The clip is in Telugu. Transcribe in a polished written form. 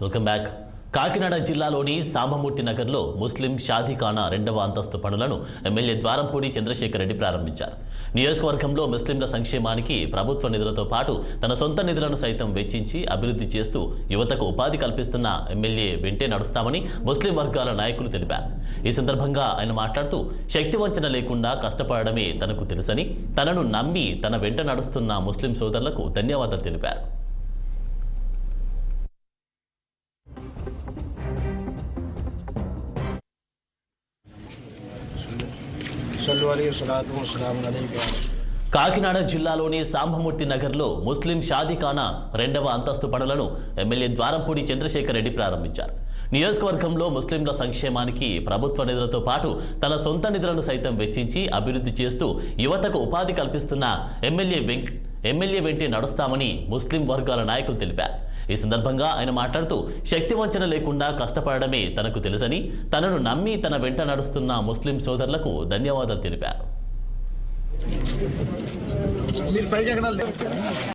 Welcome back. కాకినాడ జిల్లాలోని సాంబమూర్తి నగర్లో ముస్లిం షాదీఖానా 2వ అంతస్తు పనులను ఎమ్మెల్యే ద్వారంపూడి చంద్రశేఖర్ రెడ్డి ప్రారంభించారు. నియోజకవర్గంలో ముస్లింల సంక్షేమానికి ప్రభుత్వ నిధులతో పాటు తన సొంత నిధులను సైతం వెచ్చించి అభివృద్ధి చేస్తూ యువతకు ఉపాధి కల్పిస్తున్న ఎమ్మెల్యే వెంటే నడుస్తామని ముస్లిం వర్గాల నాయకులు తెలిపారు. ఈ సందర్భంగా ఆయన మాట్లాడుతూ శక్తివంచన లేకుండా కష్టపడడమే తనకు తెలుసని, తనను నమ్మి తన వెంట నడుస్తున్న ముస్లిం సోదరులకు ధన్యవాదాలు తెలిపారు. కాకినాడ జిల్లాలోని సాంబమూర్తి నగర్లో ముస్లిం షాదీఖానా 2వ అంతస్తు పనులను ఎమ్మెల్యే ద్వారంపూడి చంద్రశేఖర్ రెడ్డి ప్రారంభించారు. నియోజకవర్గంలో ముస్లింల సంక్షేమానికి ప్రభుత్వ నిధులతో పాటు తన సొంత నిధులను సైతం వెచ్చించి అభివృద్ధి చేస్తూ యువతకు ఉపాధి కల్పిస్తున్న ఎమ్మెల్యే వెంటే నడుస్తామని ముస్లిం వర్గాల నాయకులు తెలిపారు. ఈ సందర్భంగా ఆయన మాట్లాడుతూ శక్తివంచన లేకుండా కష్టపడడమే తనకు తెలుసని, తనను నమ్మి తన వెంట నడుస్తున్న ముస్లిం సోదరులకు ధన్యవాదాలు తెలిపారు.